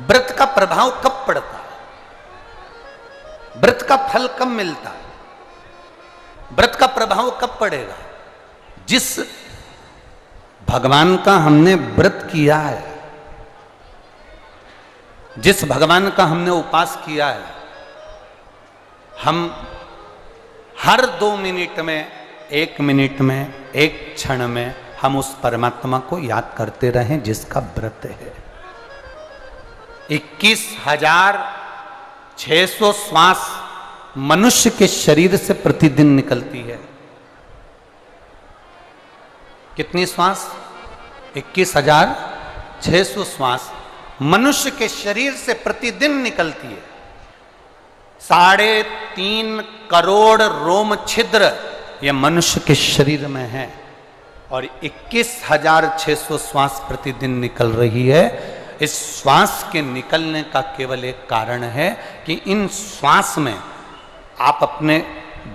व्रत का प्रभाव कब पड़ता है, व्रत का फल कब मिलता है, व्रत का प्रभाव कब पड़ेगा? जिस भगवान का हमने व्रत किया है, जिस भगवान का हमने उपास किया है, हम हर 2 मिनट में, 1 मिनट में, 1 क्षण में हम उस परमात्मा को याद करते रहें जिसका व्रत है। 21,600 श्वास मनुष्य के शरीर से प्रतिदिन निकलती है। कितनी श्वास? 21,600 श्वास मनुष्य के शरीर से प्रतिदिन निकलती है। 3.5 करोड़ रोम छिद्र ये मनुष्य के शरीर में है और 21,600 श्वास प्रतिदिन निकल रही है। इस श्वास के निकलने का केवल एक कारण है कि इन श्वास में आप अपने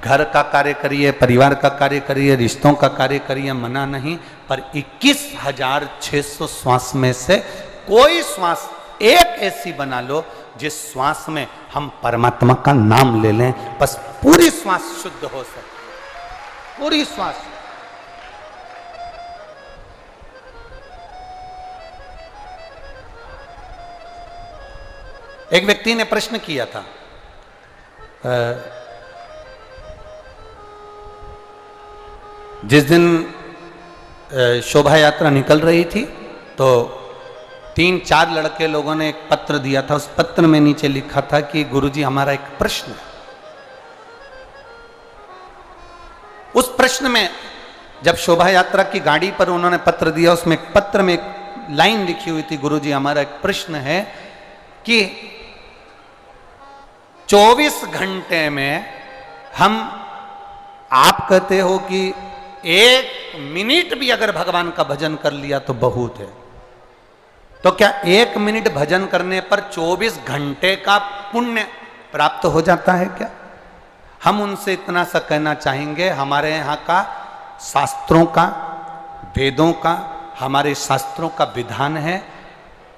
घर का कार्य करिए, परिवार का कार्य करिए, रिश्तों का कार्य करिए, मना नहीं, पर 21,600 श्वास में से कोई श्वास एक ऐसी बना लो जिस श्वास में हम परमात्मा का नाम ले लें, बस पूरी श्वास शुद्ध हो सके, पूरी श्वास। एक व्यक्ति ने प्रश्न किया था, जिस दिन शोभा यात्रा निकल रही थी तो 3-4 लड़के लोगों ने एक पत्र दिया था। उस पत्र में नीचे लिखा था कि गुरुजी हमारा एक प्रश्न है। उस प्रश्न में जब शोभा यात्रा की गाड़ी पर उन्होंने पत्र दिया, उसमें पत्र में एक लाइन लिखी हुई थी, गुरुजी हमारा एक प्रश्न है कि 24 घंटे में हम, आप कहते हो कि 1 मिनट भी अगर भगवान का भजन कर लिया तो बहुत है, तो क्या 1 मिनट भजन करने पर 24 घंटे का पुण्य प्राप्त हो जाता है क्या? हम उनसे इतना सा कहना चाहेंगे, हमारे यहाँ का शास्त्रों का, वेदों का, हमारे शास्त्रों का विधान है,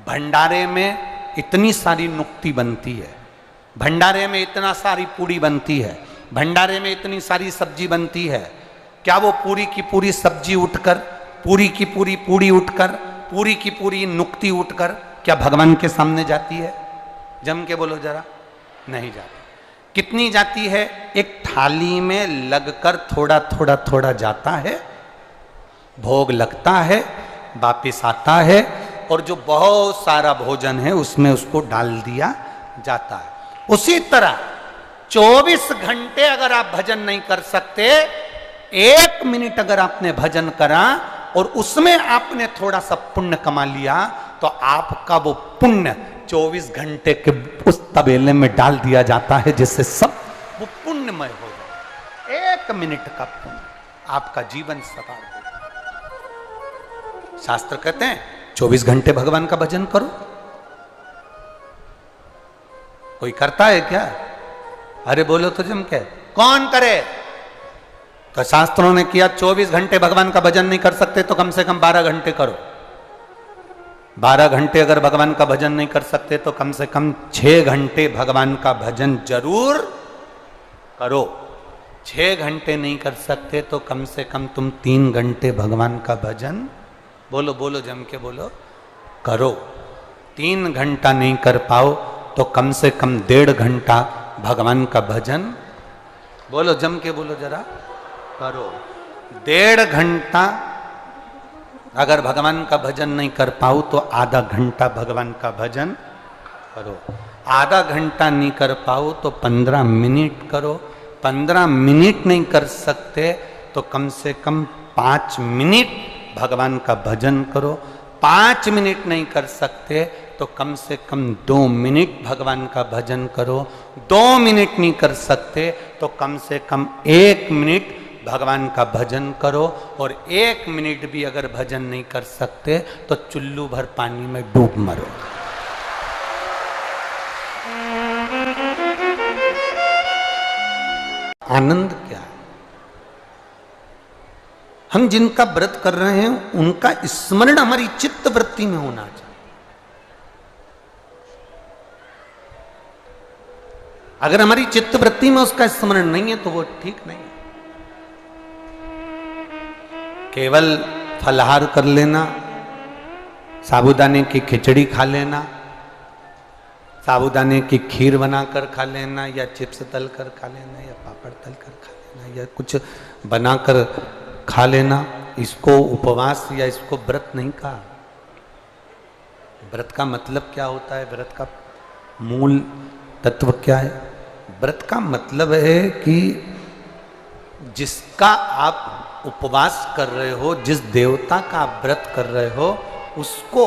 भंडारे में इतनी सारी नुक्ति बनती है, भंडारे में इतना सारी पूड़ी बनती है, भंडारे में इतनी सारी सब्जी बनती है, क्या वो पूरी की पूरी सब्जी उठकर, पूरी की पूरी पूड़ी उठकर, पूरी की पूरी नुक्ति उठकर क्या भगवान के सामने जाती है? जम के बोलो जरा। नहीं जाती। कितनी जाती है? एक थाली में लगकर थोड़ा थोड़ा थोड़ा जाता है, भोग लगता है, वापिस आता है, और जो बहुत सारा भोजन है उसमें उसको डाल दिया जाता है। उसी तरह 24 घंटे अगर आप भजन नहीं कर सकते, 1 मिनट अगर आपने भजन करा और उसमें आपने थोड़ा सा पुण्य कमा लिया, तो आपका वो पुण्य 24 घंटे के उस तबेले में डाल दिया जाता है, जिससे सब वो पुण्यमय हो जाए। 1 मिनट का पुण्य आपका जीवन सफल हो। शास्त्र कहते हैं 24 घंटे भगवान का भजन करो। कोई करता है क्या? अरे बोलो तो जम के, कौन करे? तो शास्त्रों ने किया 24 घंटे भगवान का भजन नहीं कर सकते तो कम से कम 12 घंटे करो। 12 घंटे अगर भगवान का भजन नहीं कर सकते तो कम से कम 6 घंटे भगवान का भजन जरूर करो। 6 घंटे नहीं कर सकते तो कम से कम तुम 3 घंटे भगवान का भजन, बोलो बोलो जम के बोलो, करो। 3 घंटा नहीं कर पाओ तो कम से कम 1.5 घंटा भगवान का भजन, बोलो जम के बोलो जरा, करो। 1.5 घंटा अगर भगवान का भजन नहीं कर पाओ तो आधा घंटा भगवान का भजन करो। आधा घंटा नहीं कर पाओ तो 15 मिनट करो। 15 मिनट नहीं कर सकते तो कम से कम 5 मिनट भगवान का भजन करो। 5 मिनट नहीं कर सकते तो कम से कम 2 मिनट भगवान का भजन करो। 2 मिनट नहीं कर सकते तो कम से कम 1 मिनट भगवान का भजन करो। और 1 मिनट भी अगर भजन नहीं कर सकते तो चुल्लू भर पानी में डूब मरो। आनंद क्या है? हम जिनका व्रत कर रहे हैं उनका स्मरण हमारी चित्त वृत्ति में होना चाहिए। अगर हमारी चित्त वृत्ति में उसका स्मरण नहीं है तो वो ठीक नहीं है। केवल फलाहार कर लेना, साबूदाने की खिचड़ी खा लेना, साबूदाने की खीर बनाकर खा लेना, या चिप्स तल कर खा लेना, या पापड़ तल कर खा लेना, या कुछ बनाकर खा लेना, इसको उपवास या इसको व्रत नहीं कहा। व्रत का मतलब क्या होता है? व्रत का मूल तत्व क्या है? व्रत का मतलब है कि जिसका आप उपवास कर रहे हो, जिस देवता का आप व्रत कर रहे हो, उसको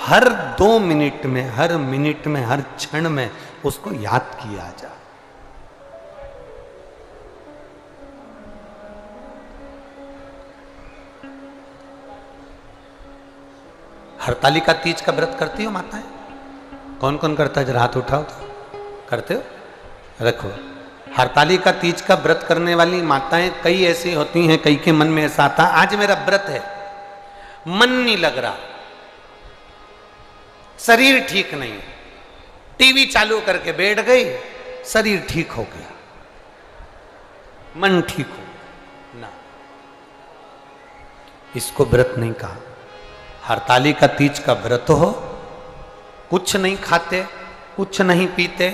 हर 2 मिनट में, हर मिनट में, हर क्षण में उसको याद किया जाए। हरतालिका तीज का व्रत करती हो माताएं? कौन कौन करता है? जरा हाथ उठाओ तो। करते हो? रखो। हरतालिका तीज का व्रत करने वाली माताएं कई ऐसी होती हैं, कई के मन में ऐसा आता, आज मेरा व्रत है, मन नहीं लग रहा, शरीर ठीक नहीं, टीवी चालू करके बैठ गई, शरीर ठीक हो गया, मन ठीक हो ना, इसको व्रत नहीं कहा। हरतालिका तीज का व्रत हो, कुछ नहीं खाते, कुछ नहीं पीते,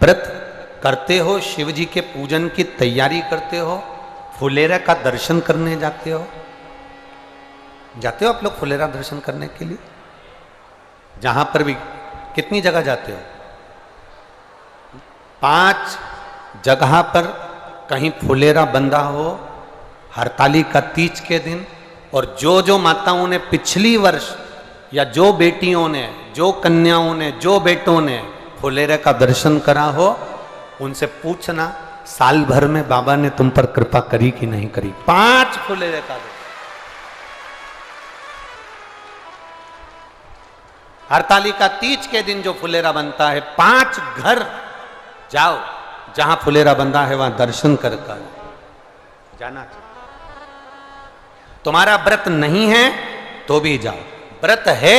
व्रत करते हो, शिव जी के पूजन की तैयारी करते हो, फुलेरा का दर्शन करने जाते हो। जाते हो आप लोग फुलेरा दर्शन करने के लिए? जहां पर भी कितनी जगह जाते हो? 5 जगह पर कहीं फुलेरा बंधा हो हरतालिका तीज के दिन। और जो जो माताओं ने पिछली वर्ष, या जो बेटियों ने, जो कन्याओं ने, जो बेटों ने फुलेरे का दर्शन करा हो, उनसे पूछना साल भर में बाबा ने तुम पर कृपा करी कि नहीं करी। 5 फुलेरे का दर्शन। हरतालिका तीज के दिन जो फुलेरा बनता है, 5 घर जाओ जहां फुलेरा बंधा है, वहां दर्शन कर जाना चाहिए। तुम्हारा व्रत नहीं है तो भी जाओ, व्रत है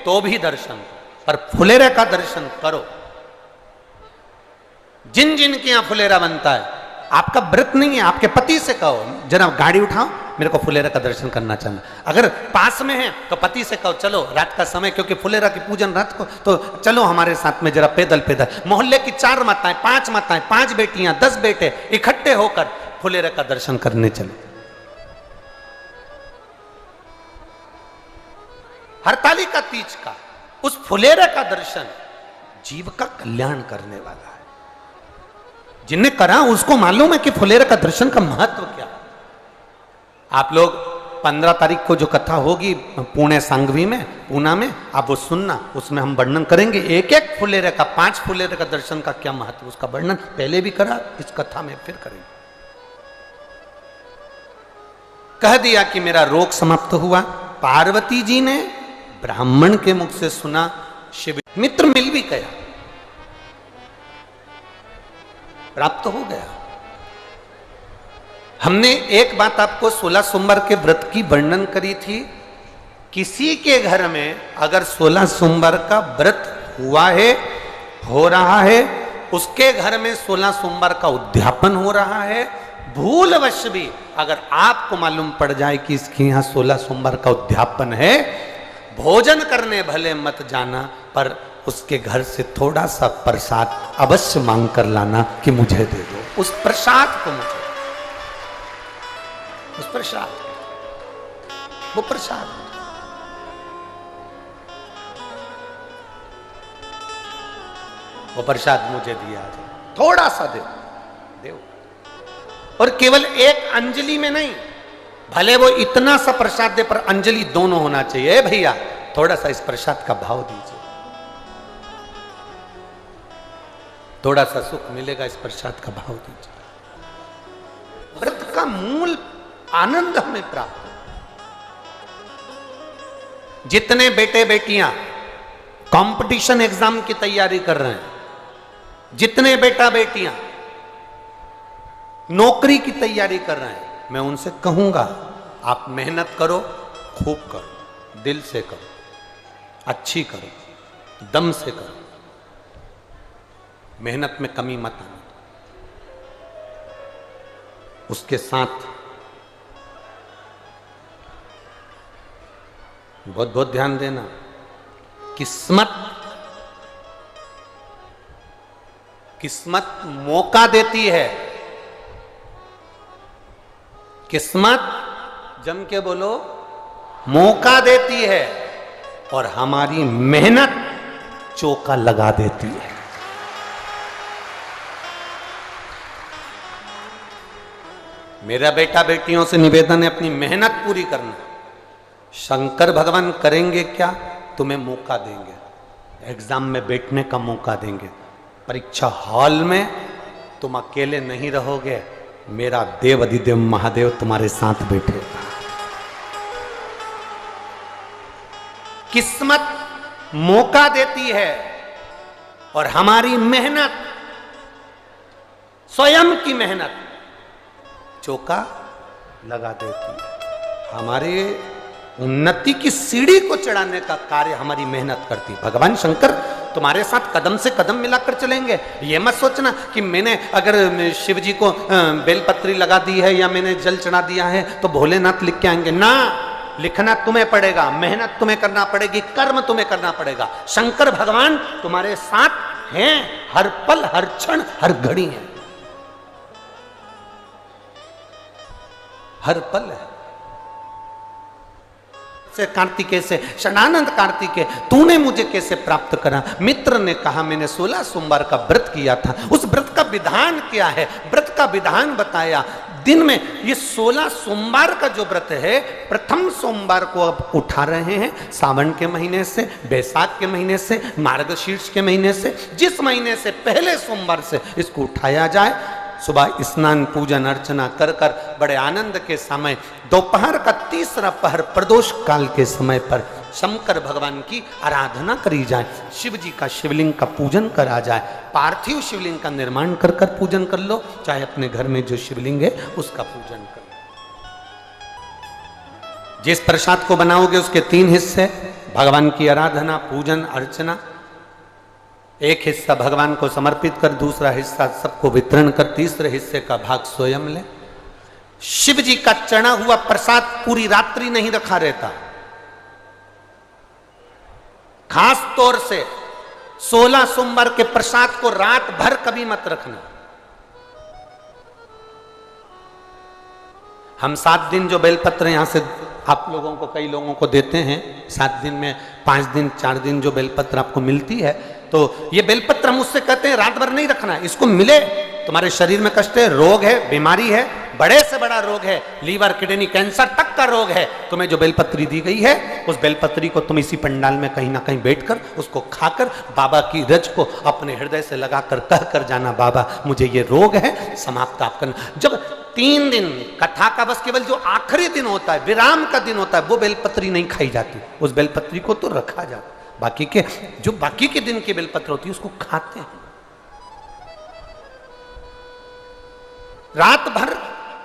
तो भी दर्शन करो, पर फुलेरा का दर्शन करो। जिन जिन के यहां फुलेरा बनता है, आपका व्रत नहीं है, आपके पति से कहो जरा गाड़ी उठाओ, मेरे को फुलेरा का दर्शन करना चाहना। अगर पास में है तो पति से कहो चलो रात का समय, क्योंकि फुलेरा की पूजन रात को, तो चलो हमारे साथ में जरा पैदल पैदल। मोहल्ले की 4 माताएं, 5 माताएं, 5 बेटियां, 10 बेटे इकट्ठे होकर फुलेरा का दर्शन करने चले। हरतालिका तीज का उस फुलेरा का दर्शन जीव का कल्याण करने वाला है। जिन्हें करा उसको मालूम है कि फुलेरा का दर्शन का महत्व क्या है। आप लोग 15 तारीख को जो कथा होगी पुणे सांगवी में, पूना में, आप वो सुनना, उसमें हम वर्णन करेंगे एक एक फुलेरे का, 5 फुलेरे का दर्शन का क्या महत्व, उसका वर्णन पहले भी करा, इस कथा में फिर करेंगे। कह दिया कि मेरा रोग समाप्त हुआ। पार्वती जी ने ब्राह्मण के मुख से सुना, शिव मित्र मिल भी गया, प्राप्त हो गया। हमने एक बात आपको 16 सोमवार के व्रत की वर्णन करी थी। किसी के घर में अगर 16 सोमवार का व्रत हुआ है, हो रहा है, उसके घर में 16 सोमवार का उद्यापन हो रहा है, भूलवश भी अगर आपको मालूम पड़ जाए कि इसके यहाँ 16 सोमवार का उद्यापन है, भोजन करने भले मत जाना, पर उसके घर से थोड़ा सा प्रसाद अवश्य मांग कर लाना कि मुझे दे दो। उस प्रसाद को मुझे, उस प्रसाद, वो प्रसाद, वो प्रसाद मुझे दिया जाए, थोड़ा सा दे दो। और केवल एक अंजलि में नहीं, भले वो इतना सा प्रसाद दे, पर अंजलि दोनों होना चाहिए। भैया थोड़ा सा इस प्रसाद का भाव दीजिए, थोड़ा सा सुख मिलेगा, इस प्रसाद का भाव दीजिए। व्रत का मूल आनंद हमें प्राप्त हो। जितने बेटे बेटियां कंपटीशन एग्जाम की तैयारी कर रहे हैं, जितने बेटा बेटियां नौकरी की तैयारी कर रहे हैं, मैं उनसे कहूंगा आप मेहनत करो, खूब करो, दिल से करो, अच्छी करो, दम से करो। मेहनत में कमी मत आना। उसके साथ बहुत बहुत ध्यान देना, किस्मत मौका देती है। किस्मत जम के बोलो, मौका देती है, और हमारी मेहनत चौका लगा देती है। मेरा बेटा बेटियों से निवेदन है, अपनी मेहनत पूरी करना। शंकर भगवान करेंगे क्या? तुम्हें मौका देंगे, एग्जाम में बैठने का मौका देंगे, परीक्षा हॉल में तुम अकेले नहीं रहोगे, मेरा देव अधिदेव महादेव तुम्हारे साथ बैठेगा। किस्मत मौका देती है और हमारी मेहनत, स्वयं की मेहनत चौका लगा देती है। हमारे उन्नति की सीढ़ी को चढ़ाने का कार्य हमारी मेहनत करती है। भगवान शंकर तुम्हारे साथ कदम से कदम मिलाकर चलेंगे। ये मत सोचना कि मैंने अगर शिव जी को बेलपत्री लगा दी है या मैंने जल चढ़ा दिया है तो भोलेनाथ लिख के आएंगे ना। लिखना तुम्हें पड़ेगा, मेहनत तुम्हें करना पड़ेगी, कर्म तुम्हें करना पड़ेगा। शंकर भगवान तुम्हारे साथ हैं, हर पल, हर क्षण, हर घड़ी है, हर पल है। से कार्तिकेय से षडानंद कार्तिकेय, तूने मुझे कैसे प्राप्त करा? मित्र ने कहा मैंने 16 सोमवार का व्रत किया था। उस व्रत का विधान क्या है? व्रत का विधान बताया। दिन में ये 16 सोमवार का जो व्रत है, प्रथम सोमवार को अब उठा रहे हैं, सावन के महीने से, बैसाख के महीने से, मार्गशीर्ष के महीने से, जिस महीने से पहले सोमवार से इसको उठाया जाए। सुबह स्नान पूजन अर्चना कर कर बड़े आनंद के समय, दोपहर का तीसरा पहर प्रदोष काल के समय पर शंकर भगवान की आराधना करी जाए, शिव जी का शिवलिंग का पूजन करा जाए। पार्थिव शिवलिंग का निर्माण कर कर पूजन कर लो, चाहे अपने घर में जो शिवलिंग है उसका पूजन कर लो। जिस प्रसाद को बनाओगे उसके 3 हिस्से, भगवान की आराधना, पूजन, अर्चना। एक हिस्सा भगवान को समर्पित कर, दूसरा हिस्सा सबको वितरण कर, तीसरे हिस्से का भाग स्वयं ले। शिव जी का चढ़ा हुआ प्रसाद पूरी रात्रि नहीं रखा रहता। खास तौर से 16 सोमवार के प्रसाद को रात भर कभी मत रखना। हम 7 दिन जो बेलपत्र यहां से आप लोगों को, कई लोगों को देते हैं, 7 दिन में 5 दिन 4 दिन जो बेलपत्र आपको मिलती है, तो ये बेलपत्र हम उससे कहते हैं रात भर नहीं रखना है। इसको मिले, तुम्हारे शरीर में कष्ट है, रोग है, बीमारी है, बड़े से बड़ा रोग है, लीवर किडनी कैंसर तक का रोग है, तुम्हें जो बेलपत्री दी गई है उस बेलपत्री को तुम इसी पंडाल में कहीं ना कहीं बैठकर उसको खाकर बाबा की रज को अपने हृदय से लगाकर कह कर जाना, बाबा मुझे ये रोग है, समाप्त आप करना। जब 3 दिन कथा का बस केवल जो आखिरी दिन होता है, विराम का दिन होता है, वो बेलपत्री नहीं खाई जाती, उस बेलपत्री को तो रखा जाता। बाकी के जो बाकी के दिन की बेलपत्र होती है उसको खाते हैं। रात भर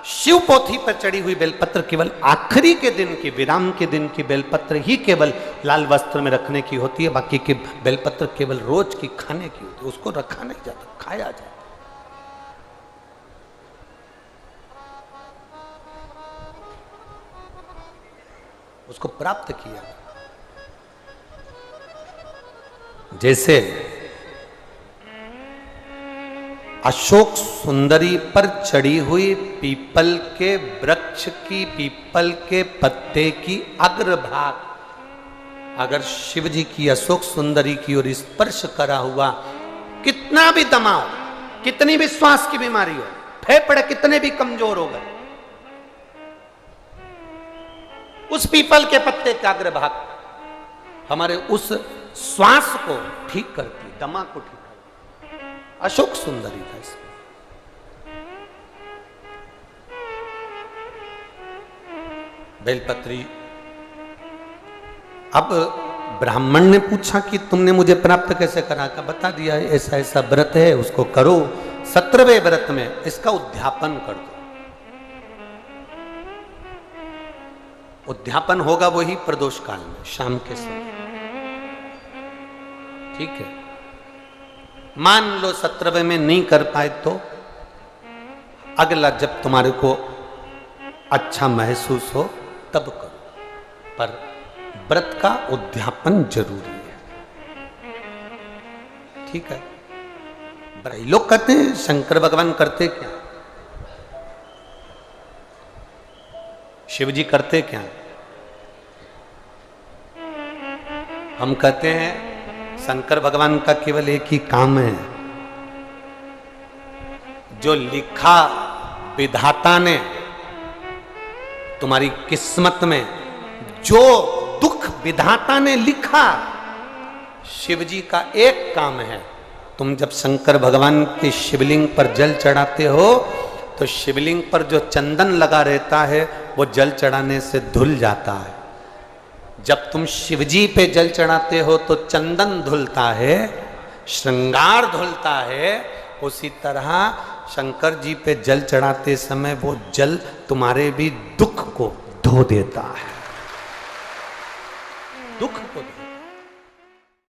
शिव पोथी पर चढ़ी हुई बेलपत्र केवल आखिरी के दिन की, विराम के दिन की बेलपत्र ही केवल लाल वस्त्र में रखने की होती है। बाकी की बेलपत्र केवल रोज की खाने की होती है, उसको रखा नहीं जाता, खाया जाता। उसको प्राप्त किया। जैसे अशोक सुंदरी पर चढ़ी हुई पीपल के वृक्ष की, पीपल के पत्ते की अग्रभाग अगर शिव जी की अशोक सुंदरी की ओर स्पर्श करा हुआ, कितना भी दमाओ, कितनी भी श्वास की बीमारी हो, फेफड़े कितने भी कमजोर हो गए, उस पीपल के पत्ते का अग्रभाग हमारे उस श्वास को ठीक करती, दमा को ठीक करती। अशोक सुंदरी था इसमें। बेलपत्री। अब ब्राह्मण ने पूछा कि तुमने मुझे प्राप्त कैसे करा? का बता दिया, ऐसा ऐसा व्रत है, उसको करो। 17वें व्रत में इसका उद्यापन कर दो। उद्यापन होगा वही प्रदोष काल में, शाम के समय, ठीक है। मान लो 17वें में नहीं कर पाए तो अगला जब तुम्हारे को अच्छा महसूस हो तब करो, पर व्रत का उद्यापन जरूरी है। ठीक है। लोग कहते हैं शंकर भगवान करते क्या, शिव जी करते क्या? हम कहते हैं शंकर भगवान का केवल एक ही काम है, जो लिखा विधाता ने तुम्हारी किस्मत में, जो दुख विधाता ने लिखा, शिव जी का एक काम है, तुम जब शंकर भगवान के शिवलिंग पर जल चढ़ाते हो तो शिवलिंग पर जो चंदन लगा रहता है वो जल चढ़ाने से धुल जाता है। जब तुम शिवजी पे जल चढ़ाते हो तो चंदन धुलता है, श्रृंगार धुलता है। उसी तरह शंकर जी पे जल चढ़ाते समय वो जल तुम्हारे भी दुख को धो देता है, दुख को धो।